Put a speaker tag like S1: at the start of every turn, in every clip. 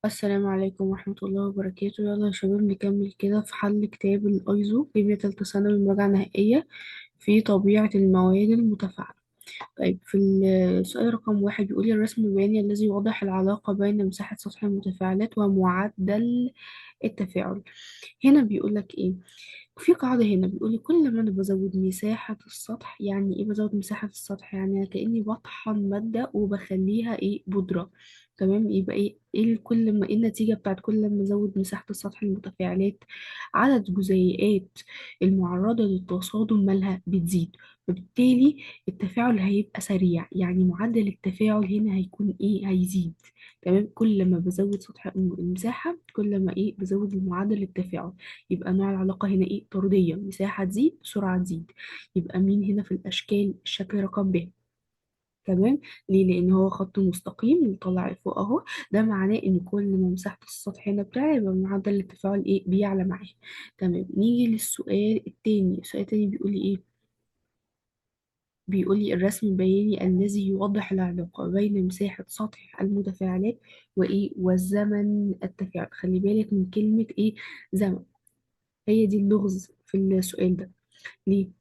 S1: السلام عليكم ورحمة الله وبركاته. يلا يا شباب نكمل كده في حل كتاب الأيزو كيمياء تالتة ثانوي المراجعة النهائية في طبيعة المواد المتفاعلة. طيب في السؤال رقم واحد بيقول لي الرسم البياني الذي يوضح العلاقة بين مساحة سطح المتفاعلات ومعدل التفاعل. هنا بيقول لك ايه؟ في قاعدة هنا بيقول لي كل ما انا بزود مساحة السطح، يعني ايه بزود مساحة السطح؟ يعني كأني بطحن مادة وبخليها ايه بودرة. تمام، يبقى كل ما ايه النتيجة بتاعت كل ما ازود مساحة السطح المتفاعلات؟ عدد جزيئات المعرضة للتصادم مالها بتزيد، فبالتالي التفاعل هيبقى سريع، يعني معدل التفاعل هنا هيكون ايه؟ هيزيد. تمام، كل ما بزود سطح المساحة كل ما ايه بزود المعدل التفاعل. يبقى نوع العلاقة هنا ايه؟ طردية، مساحة تزيد سرعة تزيد. يبقى مين هنا في الأشكال؟ الشكل رقم ب. تمام. ليه؟ لأن هو خط مستقيم اللي طالع لفوق أهو. ده معناه إن كل ما مساحة السطح هنا بتاعي يبقى معدل التفاعل ايه؟ بيعلى معاه. تمام، نيجي للسؤال التاني. السؤال التاني بيقول لي ايه؟ بيقول لي الرسم البياني الذي يوضح العلاقة بين مساحة سطح المتفاعلات والزمن التفاعل. خلي بالك من كلمة ايه؟ زمن. هي دي اللغز في السؤال ده. ليه؟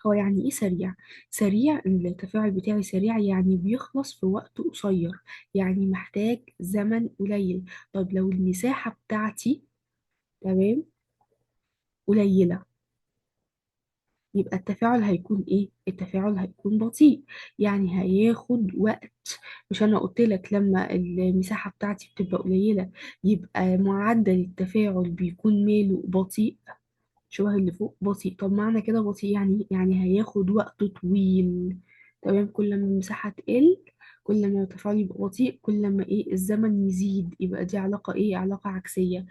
S1: هو يعني ايه سريع؟ سريع إن التفاعل بتاعي سريع، يعني بيخلص في وقت قصير، يعني محتاج زمن قليل. طب لو المساحة بتاعتي تمام قليلة، يبقى التفاعل هيكون ايه؟ التفاعل هيكون بطيء، يعني هياخد وقت. مش انا قلت لك لما المساحة بتاعتي بتبقى قليلة يبقى معدل التفاعل بيكون ماله بطيء؟ شبه اللي فوق بطيء. طب معنى كده بطيء يعني هياخد وقت طويل. تمام، كل ما المساحة تقل كل ما التفاعل يبقى بطيء، كل ما الزمن يزيد. يبقى دي علاقة علاقة عكسية.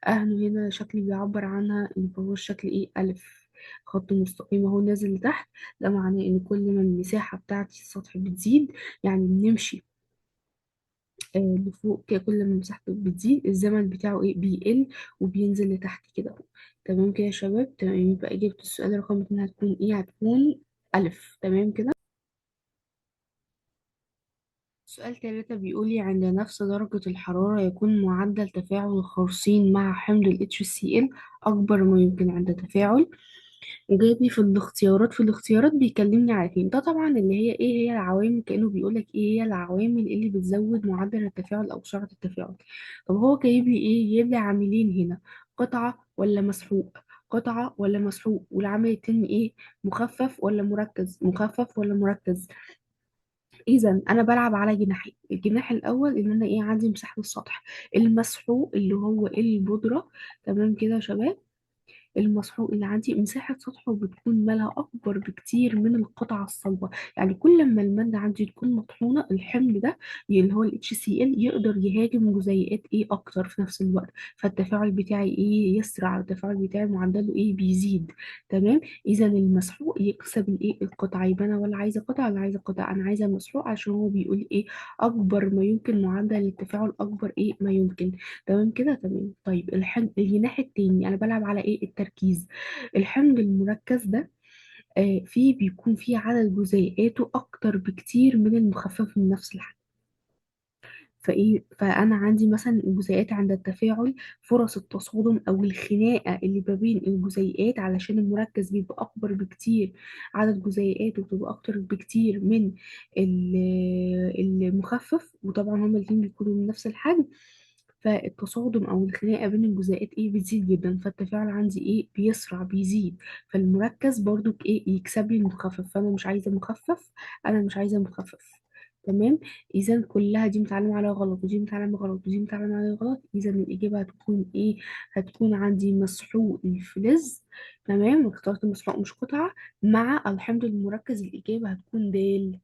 S1: أهله هنا شكل بيعبر عنها إن هو الشكل ألف، خط مستقيم أهو نازل لتحت. ده معناه إن كل ما المساحة بتاعة السطح بتزيد، يعني بنمشي لفوق كده، كل ما مساحته بتزيد الزمن بتاعه بيقل وبينزل لتحت كده اهو. تمام كده يا شباب. تمام، يبقى إجابة السؤال رقم اتنين هتكون هتكون ألف. تمام كده. سؤال تلاتة بيقول لي عند نفس درجة الحرارة يكون معدل تفاعل الخرسين مع حمض ال HCl أكبر ما يمكن عند تفاعل. وجايب لي في الاختيارات بيكلمني على اتنين. ده طبعا اللي هي هي العوامل، كأنه بيقول لك هي العوامل اللي بتزود معدل التفاعل أو سرعة التفاعل. طب هو جايب لي جايب لي عاملين هنا: قطعة ولا مسحوق؟ قطعة ولا مسحوق؟ والعامل التاني مخفف ولا مركز؟ مخفف ولا مركز؟ اذا انا بلعب على جناحين. الجناح الاول ان انا عندي مساحه السطح المسحوق اللي هو البودره. تمام كده يا شباب. المسحوق اللي عندي مساحة سطحه بتكون مالها أكبر بكتير من القطعة الصلبة. يعني كل ما المادة عندي تكون مطحونة، الحمل ده اللي هو ال HCl يقدر يهاجم جزيئات أكتر في نفس الوقت، فالتفاعل بتاعي يسرع، التفاعل بتاعي معدله بيزيد. تمام. إذا المسحوق يكسب القطعة. يبقى أنا ولا عايزة قطعة ولا عايزة قطعة، أنا عايزة المسحوق عشان هو بيقول أكبر ما يمكن، معدل التفاعل أكبر ما يمكن. تمام كده. تمام. طيب الجناح التاني انا بلعب على التركيز. الحمض المركز ده فيه بيكون فيه عدد جزيئاته اكتر بكتير من المخفف من نفس الحجم. فانا عندي مثلا الجزيئات عند التفاعل، فرص التصادم او الخناقه اللي ما بين الجزيئات، علشان المركز بيبقى اكبر بكتير، عدد جزيئاته بتبقى اكتر بكتير من المخفف، وطبعا هما الاتنين بيكونوا من نفس الحجم. فالتصادم او الخناقه بين الجزيئات بتزيد جدا، فالتفاعل عندي بيسرع بيزيد. فالمركز برضو يكسب لي المخفف، فانا مش عايزه مخفف، انا مش عايزه مخفف. تمام. اذا كلها دي متعلمه عليها غلط ودي متعلمه غلط ودي متعلمه عليها غلط. اذا الاجابه هتكون هتكون عندي مسحوق الفلز. تمام، اخترت مسحوق مش قطعه مع الحمض المركز. الاجابه هتكون د.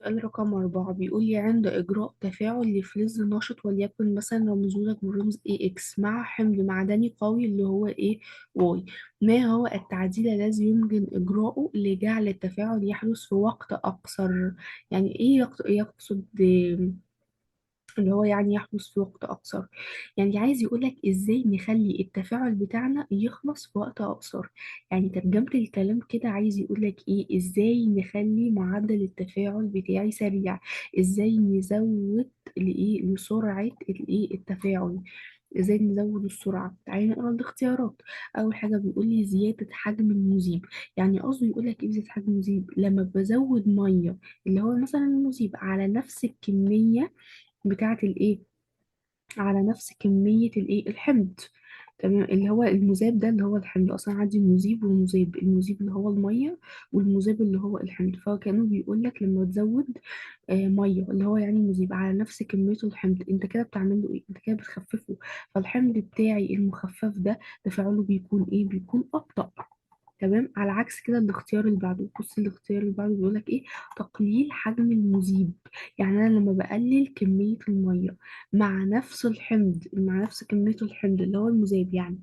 S1: سؤال رقم أربعة بيقول لي عند إجراء تفاعل لفلز نشط، وليكن مثلا رمزوا لك بالرمز AX مع حمض معدني قوي اللي هو واي، ما هو التعديل الذي يمكن إجراؤه لجعل التفاعل يحدث في وقت أقصر؟ يعني يقصد اللي هو يعني يحدث في وقت أقصر. يعني عايز يقولك إزاي نخلي التفاعل بتاعنا يخلص في وقت أقصر. يعني ترجمة الكلام كده عايز يقولك إيه، إزاي نخلي معدل التفاعل بتاعي سريع، إزاي نزود الإيه لسرعة الإيه التفاعل، ازاي نزود السرعة. تعالي نقرا الاختيارات. أول حاجة بيقول لي زيادة حجم المذيب. يعني قصده يقول لك ايه زيادة حجم المذيب؟ لما بزود مية، اللي هو مثلا المذيب، على نفس الكمية بتاعة الايه، على نفس كمية الايه الحمض. تمام، اللي هو المذاب ده اللي هو الحمض. اصلا عندي مذيب ومذاب، المذيب اللي هو المية، والمذاب اللي هو الحمض. فهو كانوا بيقول لك لما تزود مية اللي هو يعني مذيب على نفس كمية الحمض، انت كده بتعمل له ايه؟ انت كده بتخففه. فالحمض بتاعي المخفف ده تفاعله بيكون ايه؟ بيكون أبطأ. تمام، على عكس كده الاختيار اللي بعده. بص الاختيار اللي بعده بيقول لك ايه؟ تقليل حجم المذيب. يعني انا لما بقلل كمية المية مع نفس الحمض، مع نفس كمية الحمض اللي هو المذاب يعني،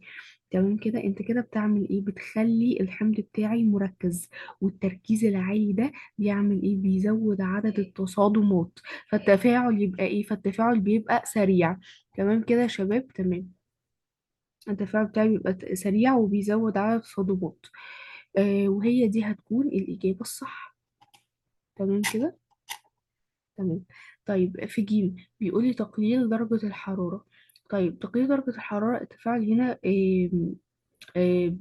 S1: تمام كده انت كده بتعمل ايه؟ بتخلي الحمض بتاعي مركز. والتركيز العالي ده بيعمل ايه؟ بيزود عدد التصادمات. فالتفاعل يبقى ايه؟ فالتفاعل بيبقى سريع. تمام كده يا شباب؟ تمام، التفاعل بتاعي بيبقى سريع وبيزود عدد الصدمات. وهي دي هتكون الإجابة الصح. تمام كده؟ تمام. طيب في جيم بيقولي تقليل درجة الحرارة. طيب تقليل درجة الحرارة، التفاعل هنا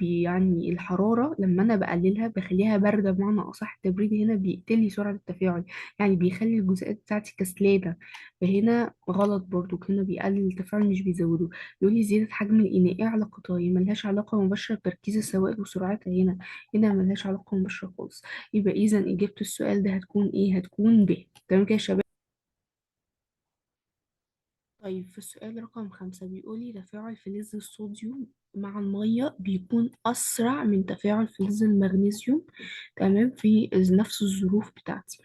S1: يعني الحرارة لما أنا بقللها بخليها باردة، بمعنى أصح التبريد هنا بيقتل سرعة التفاعل، يعني بيخلي الجزيئات بتاعتي كسلانة. فهنا غلط برضو، هنا بيقلل التفاعل مش بيزوده. يقول لي زيادة حجم الإناء، إيه علاقتها؟ هي ملهاش علاقة مباشرة بتركيز السوائل وسرعتها هنا، هنا ملهاش علاقة مباشرة خالص. يبقى إذا إجابة السؤال ده هتكون إيه؟ هتكون ب. تمام كده يا شباب؟ طيب في السؤال رقم 5 بيقولي تفاعل فلز الصوديوم مع المية بيكون أسرع من تفاعل فلز المغنيسيوم، تمام، في نفس الظروف بتاعتي.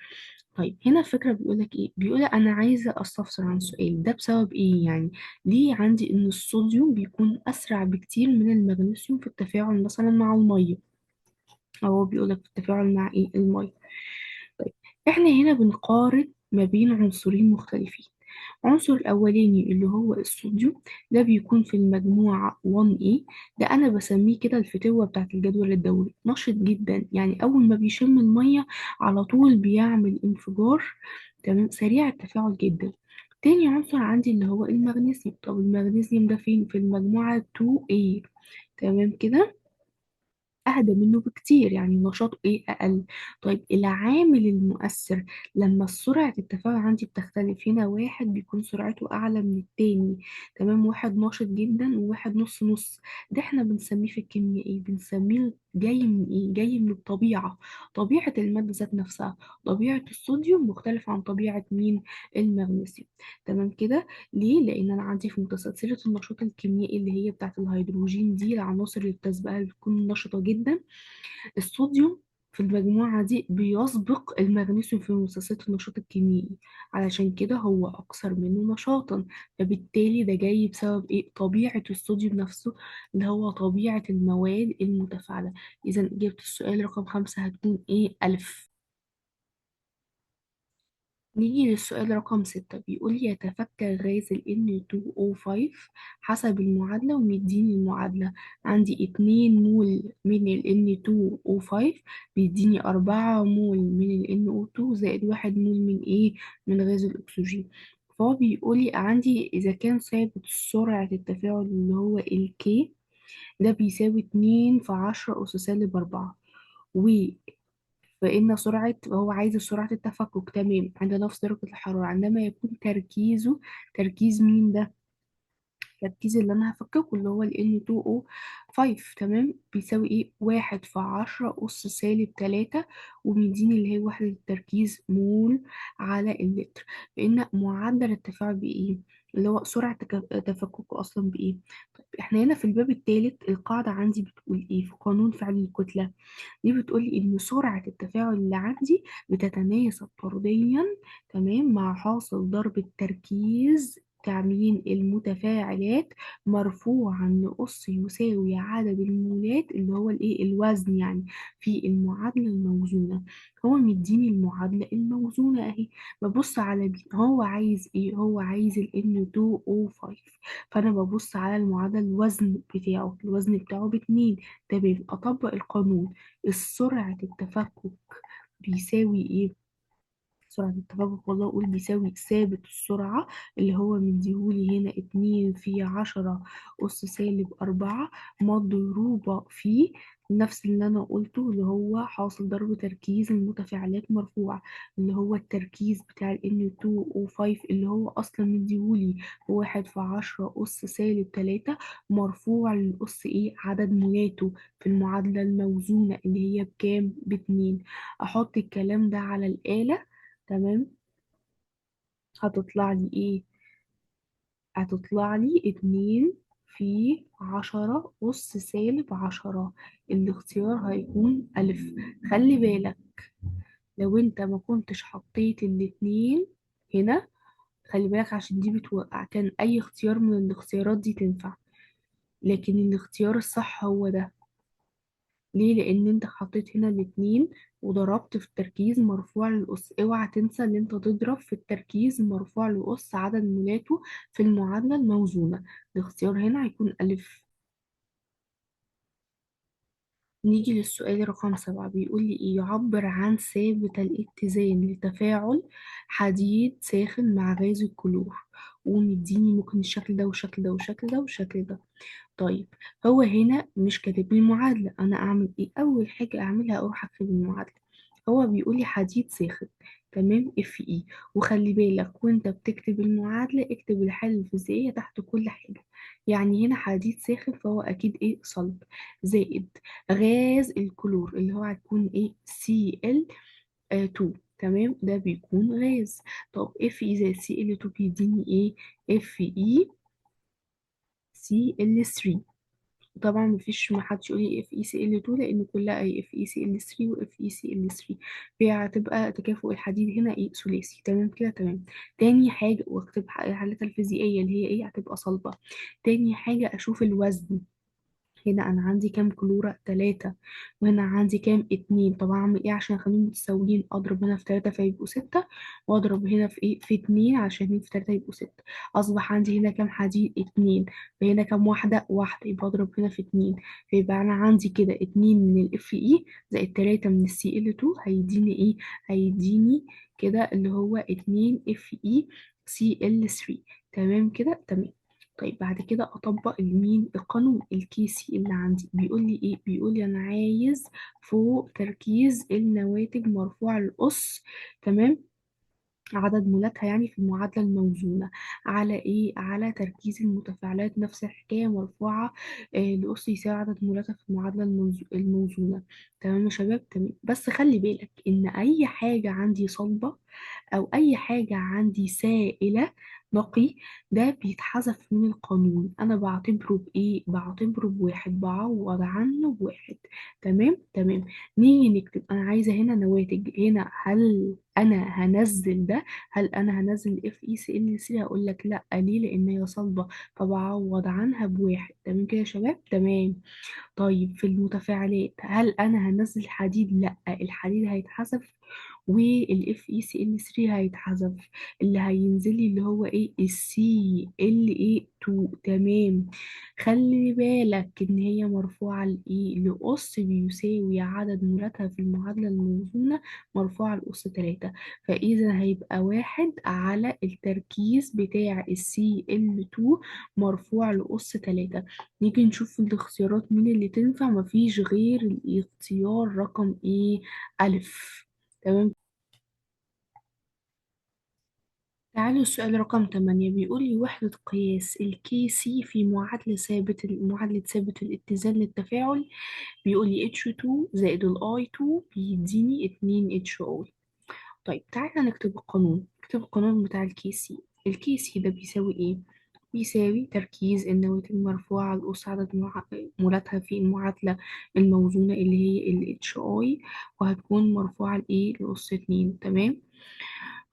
S1: طيب هنا الفكرة بيقولك إيه؟ بيقولك أنا عايزة أستفسر عن السؤال ده بسبب إيه يعني. ليه عندي إن الصوديوم بيكون أسرع بكتير من المغنيسيوم في التفاعل مثلا مع المية؟ أو هو بيقولك في التفاعل مع إيه؟ المية. طيب احنا هنا بنقارن ما بين عنصرين مختلفين. العنصر الأولاني اللي هو الصوديوم ده بيكون في المجموعة 1A. ده أنا بسميه كده الفتوة بتاعت الجدول الدوري، نشط جدا، يعني أول ما بيشم المية على طول بيعمل انفجار. تمام، سريع التفاعل جدا. تاني عنصر عندي اللي هو المغنيسيوم. طب المغنيسيوم ده فين؟ في المجموعة 2A. تمام كده، أهدى منه بكتير، يعني نشاطه إيه؟ أقل. طيب العامل المؤثر لما سرعة التفاعل عندي بتختلف، هنا واحد بيكون سرعته أعلى من التاني. تمام، واحد نشط جدا وواحد نص نص. ده احنا بنسميه في الكيمياء إيه؟ بنسميه جاي من إيه؟ جاي من الطبيعة، طبيعة المادة ذات نفسها. طبيعة الصوديوم مختلفة عن طبيعة مين؟ المغنيسيوم. تمام كده. ليه؟ لأن أنا عندي في متسلسلة النشاط الكيميائي اللي هي بتاعة الهيدروجين دي، العناصر اللي بتسبقها بتكون نشطة جدا. الصوديوم في المجموعة دي بيسبق المغنيسيوم في متسلسلة النشاط الكيميائي، علشان كده هو أكثر منه نشاطا. فبالتالي ده جاي بسبب إيه؟ طبيعة الصوديوم نفسه، اللي هو طبيعة المواد المتفاعلة. إذا إجابة السؤال رقم 5 هتكون إيه؟ ألف. نيجي للسؤال رقم 6 بيقول يتفكك غاز ال N2O5 حسب المعادلة، ومديني المعادلة. عندي 2 مول من ال N2O5 بيديني 4 مول من ال NO2 زائد 1 مول من إيه؟ من غاز الأكسجين. فهو بيقول لي عندي إذا كان ثابت سرعة التفاعل اللي هو ال K ده بيساوي 2 في 10 أس سالب 4. فإن سرعة، هو عايز سرعة التفكك، تمام، عند نفس درجة الحرارة عندما يكون تركيزه، تركيز مين ده؟ التركيز اللي أنا هفككه اللي هو ال N2O5، تمام، بيساوي إيه؟ 1 في 10 أس سالب 3. ومديني اللي هي وحدة التركيز مول على اللتر. فإن معدل التفاعل بإيه؟ اللي هو سرعة تفككه أصلا بإيه؟ طيب إحنا هنا في الباب الثالث القاعدة عندي بتقول إيه؟ في قانون فعل الكتلة دي بتقولي إن سرعة التفاعل اللي عندي بتتناسب طرديا، تمام، مع حاصل ضرب التركيز بتاع مين؟ المتفاعلات مرفوعا لأس يساوي عدد المولات اللي هو الايه الوزن يعني في المعادلة الموزونة. هو مديني المعادلة الموزونة اهي. ببص على دي، هو عايز ايه؟ هو عايز ال N2O5. فانا ببص على المعادلة، الوزن بتاعه باتنين. تمام، اطبق القانون. السرعة التفكك بيساوي ايه؟ سرعة التفوق، والله أقول بيساوي ثابت السرعة اللي هو مديهولي هنا 2 في 10 أس سالب 4 مضروبة في نفس اللي أنا قلته، اللي هو حاصل ضرب تركيز المتفاعلات مرفوع، اللي هو التركيز بتاع ال N2O5 اللي هو أصلا مديهولي 1 في 10 أس سالب 3 مرفوع للأس إيه عدد مولاته في المعادلة الموزونة اللي هي بكام؟ ب2. أحط الكلام ده على الآلة. تمام، هتطلع لي ايه؟ هتطلع لي 2 في 10 أس سالب 10. الاختيار هيكون ألف. خلي بالك، لو انت ما كنتش حطيت الاتنين هنا، خلي بالك عشان دي بتوقع، كان أي اختيار من الاختيارات دي تنفع، لكن الاختيار الصح هو ده. ليه؟ لان انت حطيت هنا الاتنين وضربت في التركيز مرفوع للأس. اوعى تنسى ان انت تضرب في التركيز مرفوع للأس عدد مولاته في المعادلة الموزونة. الاختيار هنا هيكون ألف. نيجي للسؤال رقم 7، بيقول لي ايه؟ يعبر عن ثابت الاتزان لتفاعل حديد ساخن مع غاز الكلور، ومديني ممكن الشكل ده والشكل ده والشكل ده والشكل ده. طيب، هو هنا مش كاتب لي المعادلة. أنا أعمل إيه؟ أول حاجة أعملها أروح أكتب المعادلة. هو بيقول لي حديد ساخن، تمام، اف اي. وخلي بالك وانت بتكتب المعادلة اكتب الحالة الفيزيائية تحت كل حاجة. يعني هنا حديد ساخن فهو أكيد ايه؟ صلب. زائد غاز الكلور اللي هو هتكون ايه؟ Cl2. تمام، ده بيكون غاز. طب اف اي زائد Cl2 بيديني ايه؟ اف اي Cl3. طبعا مفيش، ما حدش يقول لي اف اي سي ال 2 لان كلها اي اف اي سي ال 3 واف اي سي ال 3. هتبقى تكافؤ الحديد هنا ايه؟ ثلاثي. تمام كده، تمام. تاني حاجه، واكتب حالتها الفيزيائيه اللي هي ايه؟ هتبقى صلبه. تاني حاجه اشوف الوزن. هنا انا عندي كام كلورة؟ 3. وهنا عندي كام؟ 2. طب اعمل ايه عشان اخليهم متساويين؟ اضرب هنا في 3 فيبقوا 6، واضرب هنا في ايه؟ في 2 عشان هنا في 3 يبقوا 6. اصبح عندي هنا كام حديد؟ 2. فهنا كام واحدة؟ واحدة، يبقى اضرب هنا في 2. فيبقى انا عندي كده 2 من الاف اي زائد 3 من السي ال 2 هيديني ايه؟ هيديني كده اللي هو 2 اف اي سي ال 3. تمام كده، تمام. طيب بعد كده اطبق المين؟ القانون الكيسي اللي عندي. بيقول لي ايه؟ بيقول لي انا عايز فوق تركيز النواتج مرفوع الاس، تمام، عدد مولاتها يعني في المعادلة الموزونة، على ايه؟ على تركيز المتفاعلات نفس الحكاية مرفوعة لأس يساوي عدد مولاتها في المعادلة الموزونة. تمام يا شباب، تمام. بس خلي بالك ان اي حاجة عندي صلبة او اي حاجة عندي سائلة نقي، ده بيتحذف من القانون. انا بعتبره بايه؟ بعتبره بواحد، بعوض عنه بواحد. تمام، تمام. نيجي نكتب، انا عايزة هنا نواتج. هنا هل انا هنزل ده؟ هل انا هنزل اف اي سي ال سي؟ هقول لك لا. ليه؟ لان هي صلبة، فبعوض عنها بواحد. تمام كده يا شباب، تمام. طيب في المتفاعلات، هل انا هنزل حديد؟ لا، الحديد هيتحذف والاف اي سي ال 3 هيتحذف. اللي هينزل لي اللي هو ايه؟ السي ال اي 2. تمام. خلي بالك ان هي مرفوعه لايه؟ لاس بيساوي عدد مولاتها في المعادله الموزونه مرفوعه لاس 3. فاذا هيبقى واحد على التركيز بتاع السي ال 2 مرفوع لاس 3. نيجي نشوف الاختيارات مين اللي تنفع. مفيش غير الاختيار رقم ايه؟ ألف. تمام. تعالوا السؤال رقم 8، بيقول لي وحدة قياس الكي سي في معادلة ثابت الاتزان للتفاعل. بيقول لي H2 زائد ال I2 بيديني 2 HO. طيب تعالى نكتب القانون. نكتب القانون بتاع الكي سي. الكي سي ده بيساوي ايه؟ بيساوي تركيز النواتج المرفوعة على الأس عدد مولاتها في المعادلة الموزونة اللي هي ال HI، وهتكون مرفوعة لإيه؟ لأس 2. تمام.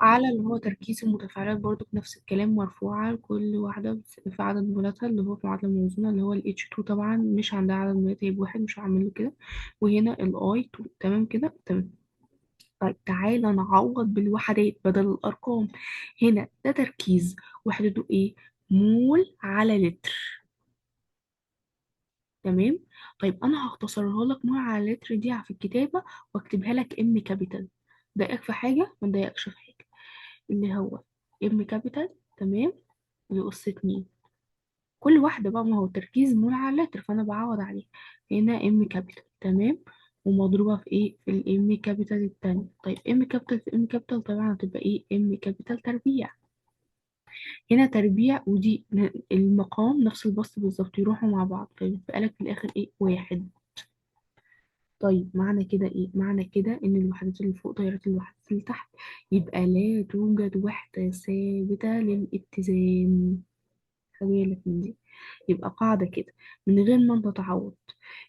S1: على اللي هو تركيز المتفاعلات برضو بنفس الكلام، مرفوعة كل واحدة في عدد مولاتها اللي هو في معادلة موزونة، اللي هو ال H2 طبعا مش عندها عدد مولات، هي بواحد مش هعمل له كده. وهنا ال I2 تمام كده تمام. طيب تعالى نعوض بالوحدات بدل الأرقام. هنا ده تركيز، وحدته إيه؟ مول على لتر. تمام. طيب أنا هختصرها لك مول على لتر دي في الكتابة، واكتبها لك ام كابيتال. ضايقك في حاجة؟ ما ضايقكش في حاجة. اللي هو ام كابيتال تمام يقص اتنين. كل واحدة بقى، ما هو تركيز مول على لتر فأنا بعوض عليه. هنا ام كابيتال تمام، ومضروبة في ايه؟ في الام كابيتال التانية. طيب ام كابيتال في ام كابيتال طبعا هتبقى ايه؟ ام كابيتال تربيع. هنا تربيع، ودي المقام نفس البسط بالظبط، يروحوا مع بعض فيبقى لك في الآخر ايه؟ واحد. طيب معنى كده ايه؟ معنى كده ان الوحدات اللي فوق طايرة الوحدات اللي تحت، يبقى لا توجد وحدة ثابتة للاتزان. خلي بالك من دي. يبقى قاعدة كده من غير ما انت تعوض.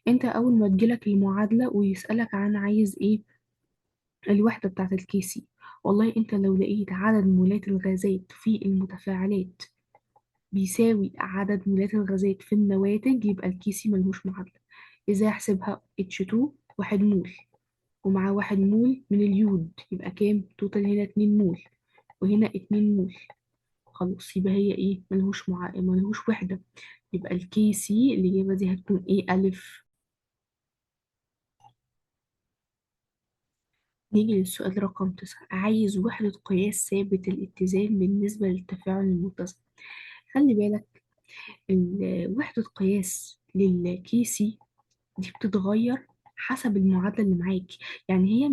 S1: انت اول ما تجيلك المعادلة ويسألك عن عايز ايه الوحدة بتاعت الكيسي، والله انت لو لقيت عدد مولات الغازات في المتفاعلات بيساوي عدد مولات الغازات في النواتج، يبقى الكيسي ملهوش معادلة. ازاي احسبها؟ H2 واحد مول، ومعاه واحد مول من اليود، يبقى كام توتال؟ هنا 2 مول وهنا 2 مول. خلاص يبقى هي ايه؟ ملهوش وحدة. يبقى الكي سي الإجابة دي هتكون ايه؟ ألف. نيجي للسؤال رقم 9، عايز وحدة قياس ثابت الاتزان بالنسبة للتفاعل المتصل. خلي بالك، وحدة قياس للكيسي دي بتتغير حسب المعادلة اللي معاك. يعني هي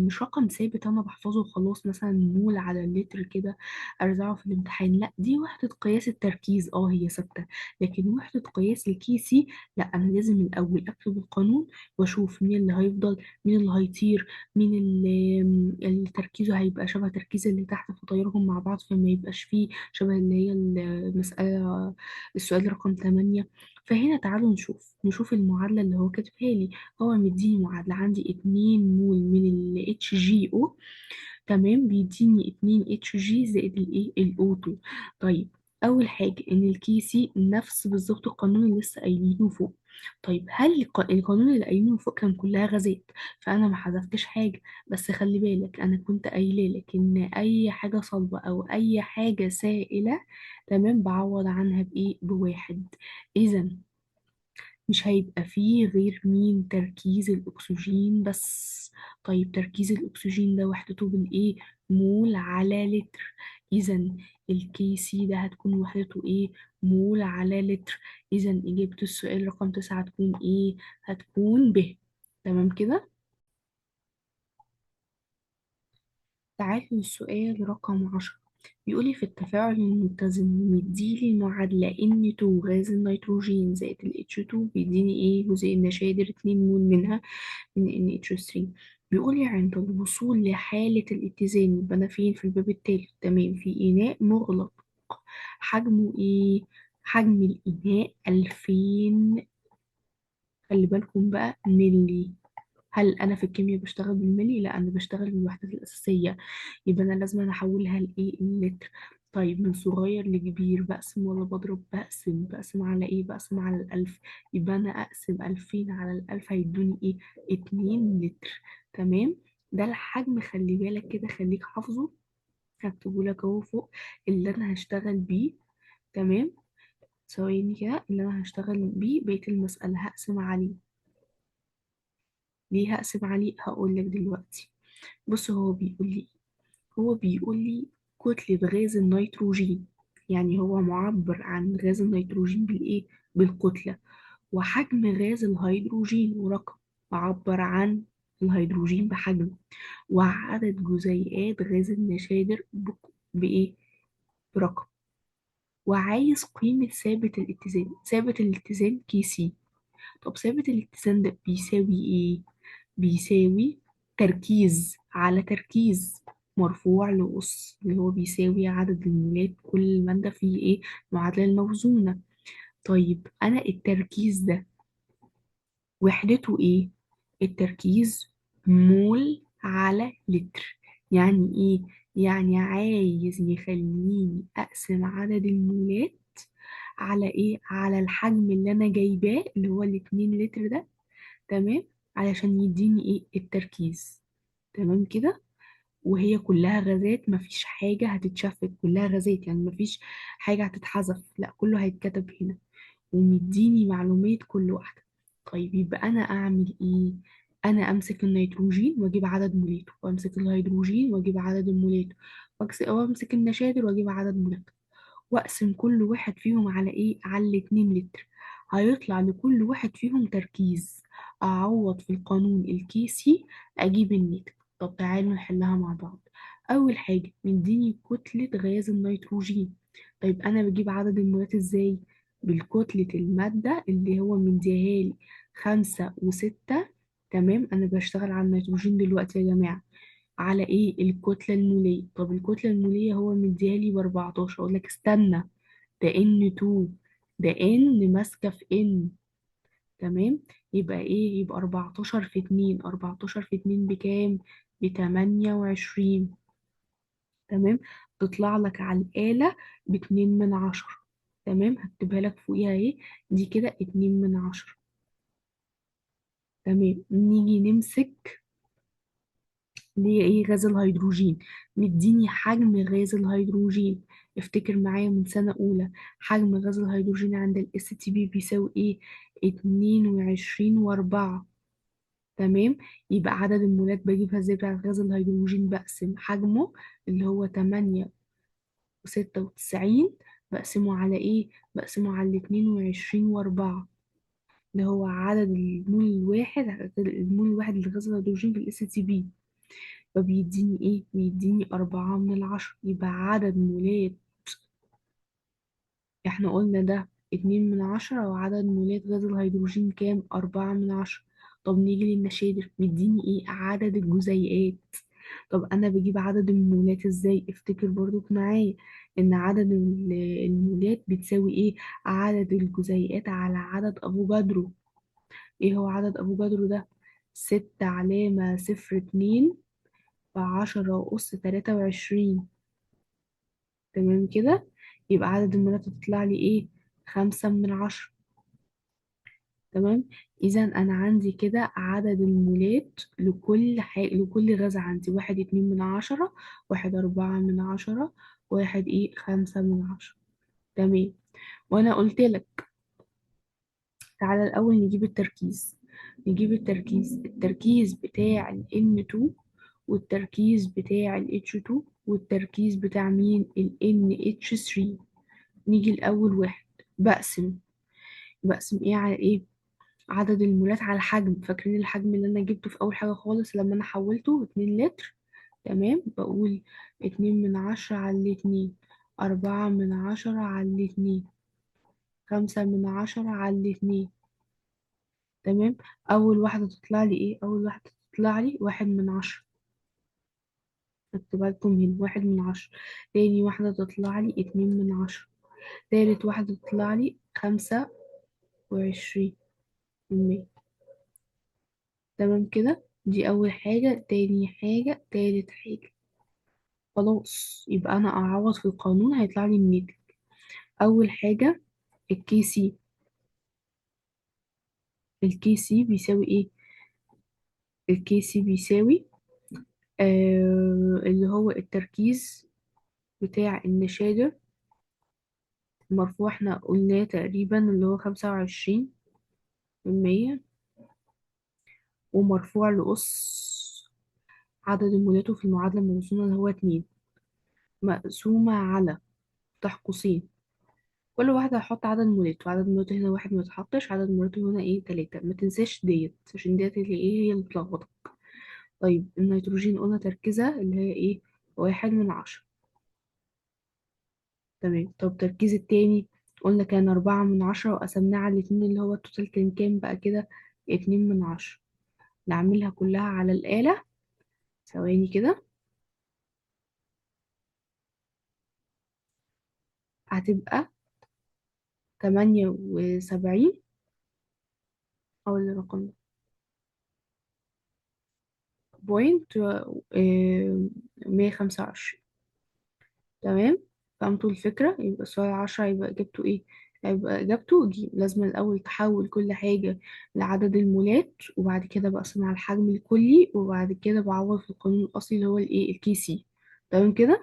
S1: مش رقم ثابت أنا بحفظه وخلاص، مثلا مول على اللتر كده أرزعه في الامتحان. لا، دي وحدة قياس التركيز، هي ثابتة. لكن وحدة قياس الكيسي لا، أنا لازم الأول أكتب القانون وأشوف مين اللي هيفضل، مين اللي هيطير، مين اللي تركيزه هيبقى شبه تركيز اللي تحت فطيرهم مع بعض، فما يبقاش فيه شبه اللي هي المسألة، السؤال رقم 8. فهنا تعالوا نشوف المعادلة اللي هو كاتبها لي. هو مديني معادلة عندي 2 مول من ال HGO تمام، بيديني 2 HG زائد الايه؟ الأوتو. طيب أول حاجة إن الكيسي نفس بالظبط القانون اللي لسه قايلينه فوق. طيب هل القانون اللي قايلينه فوق كان كلها غازات؟ فأنا ما حذفتش حاجة. بس خلي بالك أنا كنت قايلة لك إن أي حاجة صلبة أو أي حاجة سائلة تمام بعوض عنها بإيه؟ بواحد. إذا مش هيبقى فيه غير مين؟ تركيز الأكسجين بس. طيب تركيز الأكسجين ده وحدته بالإيه؟ مول على لتر. إذا الكي سي ده هتكون وحدته إيه؟ مول على لتر. إذا إجابة السؤال رقم 9 هتكون إيه؟ هتكون ب. تمام كده. تعالوا للسؤال رقم 10. بيقولي في التفاعل المتزن مديلي المعادلة N2 غاز النيتروجين زائد ال H2 بيديني ايه؟ جزيء النشادر 2 مول منها من NH3. بيقولي عند الوصول لحالة الاتزان، يبقى أنا فين؟ في الباب التالت تمام، في إناء مغلق. حجمه ايه؟ حجم الإناء 2000، خلي بالكم بقى، ملي. هل انا في الكيمياء بشتغل بالملي؟ لا، انا بشتغل بالوحدات الاساسيه. يبقى انا لازم أنا احولها لايه؟ اللتر. طيب من صغير لكبير بقسم ولا بضرب؟ بقسم على ايه؟ بقسم على الالف. يبقى انا اقسم 2000 على الالف هيدوني ايه؟ 2 لتر. تمام. ده الحجم، خلي بالك كده، خليك حافظه. هكتبه لك اهو فوق اللي انا هشتغل بيه. تمام. ثواني كده، اللي انا هشتغل بيه بقية المسألة هقسم عليه. ليه هقسم عليه؟ هقول لك دلوقتي. بص هو بيقول لي كتلة غاز النيتروجين، يعني هو معبر عن غاز النيتروجين بالإيه؟ بالكتلة. وحجم غاز الهيدروجين ورقم، بعبر عن الهيدروجين بحجم. وعدد جزيئات غاز النشادر بإيه؟ برقم. وعايز قيمة ثابت الاتزان. ثابت الاتزان كي سي. طب ثابت الاتزان ده بيساوي ايه؟ بيساوي تركيز على تركيز مرفوع لأس، اللي هو بيساوي عدد المولات كل مادة في ايه؟ المعادلة الموزونة. طيب أنا التركيز ده وحدته ايه؟ التركيز مول على لتر. يعني ايه؟ يعني عايز يخليني أقسم عدد المولات على إيه؟ على الحجم اللي أنا جايباه اللي هو الاتنين لتر ده. تمام. علشان يديني إيه؟ التركيز. تمام كده. وهي كلها غازات، مفيش حاجة هتتشفت، كلها غازات يعني مفيش حاجة هتتحذف، لا كله هيتكتب هنا. ومديني معلومات كل واحدة. طيب يبقى أنا أعمل إيه؟ أنا أمسك النيتروجين وأجيب عدد مولاته، وأمسك الهيدروجين وأجيب عدد مولاته، وأمسك النشادر وأجيب عدد مولاته، واقسم كل واحد فيهم على ايه؟ على الاتنين لتر. هيطلع لكل واحد فيهم تركيز. اعوض في القانون الكيسي، اجيب الناتج. طب تعالوا نحلها مع بعض. اول حاجة مديني كتلة غاز النيتروجين. طيب انا بجيب عدد المولات ازاي؟ بالكتلة المادة اللي هو مديها لي 5 و6. تمام. انا بشتغل على النيتروجين دلوقتي يا جماعة. على ايه؟ الكتلة المولية. طب الكتلة المولية هو مديها لي ب14، اقول لك استنى، ده N2، ده N ماسكة في N. تمام. يبقى ايه؟ يبقى 14 في 2، 14 في 2 بكام؟ ب28. تمام. تطلع لك على الآلة ب2 من 10. تمام. هكتبها لك فوقيها ايه؟ دي كده 2 من 10. تمام. نيجي نمسك اللي هي ايه؟ غاز الهيدروجين. مديني حجم غاز الهيدروجين. افتكر معايا من سنة أولى، حجم غاز الهيدروجين عند الاس تي بي بيساوي ايه؟ 22 و4. تمام. يبقى عدد المولات بجيبها ازاي بتاع غاز الهيدروجين؟ بقسم حجمه اللي هو 8 و96، بقسمه على ايه؟ بقسمه على 22 و4، اللي هو عدد المول الواحد، المول الواحد لغاز الهيدروجين في الاس تي بي. فبيديني ايه؟ بيديني 4 من 10. يبقى عدد مولات، احنا قلنا ده 2 من 10، وعدد مولات غاز الهيدروجين كام؟ 4 من 10. طب نيجي للنشادر، مديني ايه؟ عدد الجزيئات. طب انا بجيب عدد المولات ازاي؟ افتكر برضو معايا ان عدد المولات بتساوي ايه؟ عدد الجزيئات على عدد افوجادرو. ايه هو عدد افوجادرو ده؟ 6.02 في 10 أس 23. تمام كده. يبقى عدد المولات هتطلع لي ايه؟ 5 من 10. تمام. إذا أنا عندي كده عدد المولات لكل حاجة، لكل غاز عندي: واحد 2 من 10، واحد 4 من 10، واحد ايه؟ 5 من 10. تمام. وأنا قلت لك تعالى الأول نجيب التركيز. نجيب التركيز بتاع ال N2، والتركيز بتاع ال H2، والتركيز بتاع مين؟ ال NH3. نيجي الأول واحد. بقسم بقسم ايه على ايه؟ عدد المولات على الحجم. فاكرين الحجم اللي انا جبته في اول حاجة خالص لما انا حولته 2 لتر؟ تمام. بقول 2 من 10 على الاتنين، 4 من 10 على الاتنين، 5 من 10 على الاتنين. تمام. اول واحدة تطلع لي ايه؟ اول واحدة تطلع لي 1 من 10. اكتبها لكم هنا 1 من 10. تاني واحدة تطلع لي 2 من 10. تالت واحدة تطلع لي 25%. تمام كده. دي أول حاجة. تاني حاجة، تالت حاجة. خلاص يبقى أنا أعوض في القانون هيطلع لي الناتج. أول حاجة الكي سي. الكي سي بيساوي إيه؟ الكي سي بيساوي اللي هو التركيز بتاع النشادر مرفوع، احنا قلناه تقريبا اللي هو 25%، ومرفوع لأس عدد المولات في المعادلة الموزونة اللي هو 2، مقسومة على، تحت قوسين، كل واحدة هحط عدد مولات، وعدد مولات هنا واحد ما يتحطش، عدد مولات هنا ايه؟ 3. ما تنساش ديت عشان ديت اللي ايه؟ هي اللي بتلخبطك. طيب النيتروجين قلنا تركيزها اللي هي ايه؟ 1 من 10. تمام. طب التركيز التاني قلنا كان 4 من 10، وقسمناه على الاتنين اللي هو التوتال كان كام بقى كده؟ 2 من 10. نعملها كلها على الآلة. ثواني كده. هتبقى 78، أو الرقم ده بوينت 125. تمام. فهمتوا الفكرة؟ يبقى السؤال 10 يبقى إجابته إيه؟ هيبقى إجابته ج. لازم الأول تحول كل حاجة لعدد المولات، وبعد كده بقسم على الحجم الكلي، وبعد كده بعوض في القانون الأصلي اللي هو الإيه، الكي سي. تمام كده؟